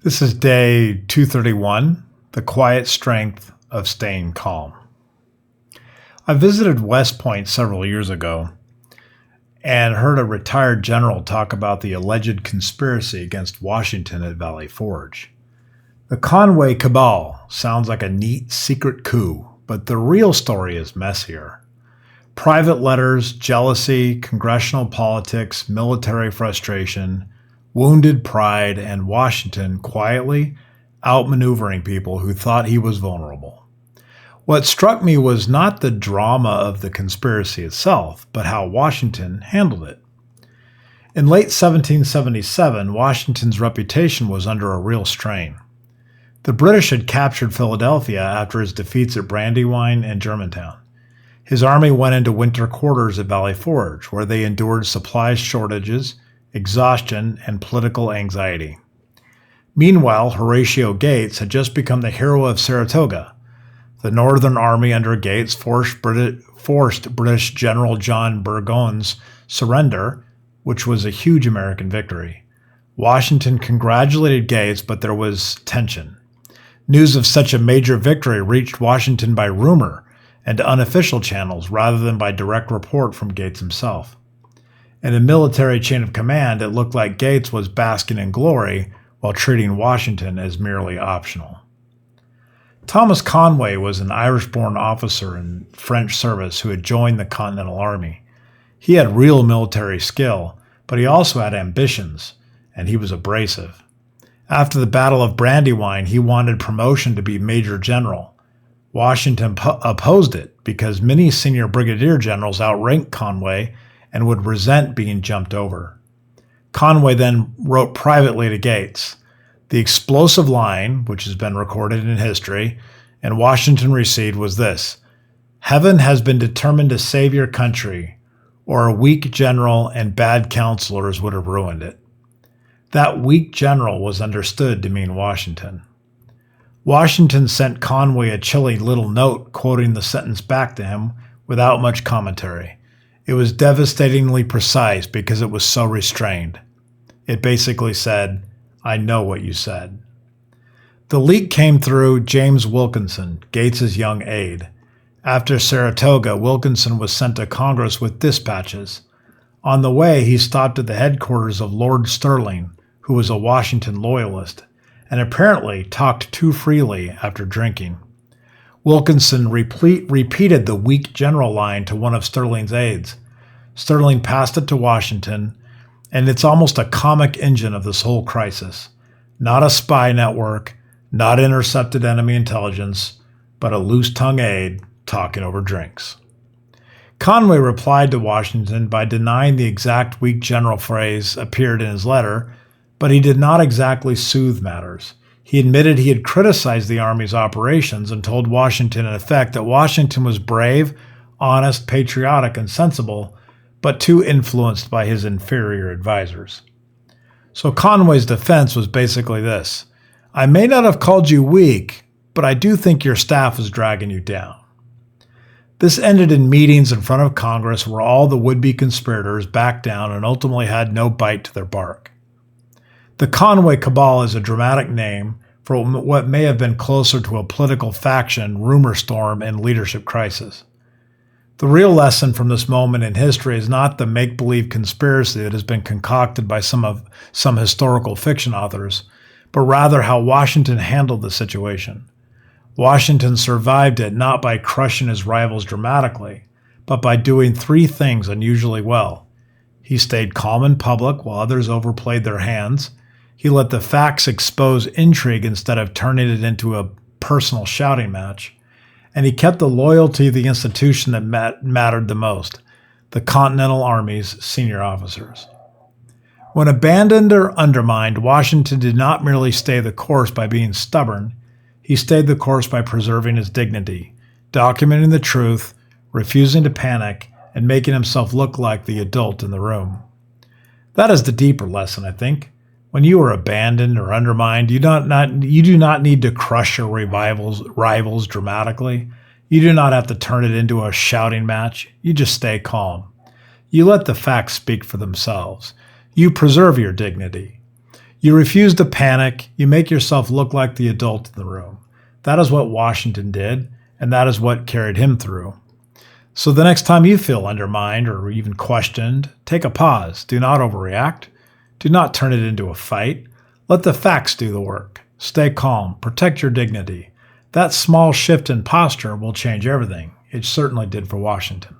This is day 231, the quiet strength of staying calm. I visited West Point several years ago and heard a retired general talk about the alleged conspiracy against Washington at Valley Forge. The Conway cabal sounds like a neat secret coup, but the real story is messier. Private letters, jealousy, congressional politics, military frustration, wounded pride, and Washington quietly outmaneuvering people who thought he was vulnerable. What struck me was not the drama of the conspiracy itself, but how Washington handled it. In late 1777, Washington's reputation was under a real strain. The British had captured Philadelphia after his defeats at Brandywine and Germantown. His army went into winter quarters at Valley Forge, where they endured supply shortages, exhaustion, and political anxiety. Meanwhile, Horatio Gates had just become the hero of Saratoga. The Northern Army under Gates forced British General John Burgoyne's surrender, which was a huge American victory. Washington congratulated Gates, but there was tension. News of such a major victory reached Washington by rumor and unofficial channels rather than by direct report from Gates himself. In a military chain of command, it looked like Gates was basking in glory while treating Washington as merely optional. Thomas Conway was an Irish-born officer in French service who had joined the Continental Army. He had real military skill, but he also had ambitions, and he was abrasive. After the Battle of Brandywine, he wanted promotion to be Major General. Washington opposed it because many senior brigadier generals outranked Conway and would resent being jumped over. Conway then wrote privately to Gates. The explosive line, which has been recorded in history, and Washington received was this: "Heaven has been determined to save your country, or a weak general and bad counselors would have ruined it." That weak general was understood to mean Washington. Washington sent Conway a chilly little note quoting the sentence back to him without much commentary. It was devastatingly precise because it was so restrained. It basically said, "I know what you said." The leak came through James Wilkinson, Gates's young aide. After Saratoga, Wilkinson was sent to Congress with dispatches. On the way, he stopped at the headquarters of Lord Stirling, who was a Washington loyalist, and apparently talked too freely after drinking. Wilkinson repeated the weak general line to one of Stirling's aides. Stirling passed it to Washington, and it's almost a comic engine of this whole crisis. Not a spy network, not intercepted enemy intelligence, but a loose-tongued aide talking over drinks. Conway replied to Washington by denying the exact weak general phrase appeared in his letter, but he did not exactly soothe matters. He admitted he had criticized the Army's operations and told Washington in effect that Washington was brave, honest, patriotic, and sensible, but too influenced by his inferior advisors. So Conway's defense was basically this: "I may not have called you weak, but I do think your staff is dragging you down." This ended in meetings in front of Congress where all the would-be conspirators backed down and ultimately had no bite to their bark. The Conway cabal is a dramatic name for what may have been closer to a political faction, rumor storm, and leadership crisis. The real lesson from this moment in history is not the make-believe conspiracy that has been concocted by some historical fiction authors, but rather how Washington handled the situation. Washington survived it not by crushing his rivals dramatically, but by doing three things unusually well. He stayed calm in public while others overplayed their hands. He let the facts expose intrigue instead of turning it into a personal shouting match. And he kept the loyalty of the institution that mattered the most, the Continental Army's senior officers. When abandoned or undermined, Washington did not merely stay the course by being stubborn. He stayed the course by preserving his dignity, documenting the truth, refusing to panic, and making himself look like the adult in the room. That is the deeper lesson, I think. When you are abandoned or undermined, you do not need to crush your rivals dramatically. You do not have to turn it into a shouting match. You just stay calm. You let the facts speak for themselves. You preserve your dignity. You refuse to panic. You make yourself look like the adult in the room. That is what Washington did, and that is what carried him through. So the next time you feel undermined or even questioned, take a pause. Do not overreact. Do not turn it into a fight. Let the facts do the work. Stay calm. Protect your dignity. That small shift in posture will change everything. It certainly did for Washington.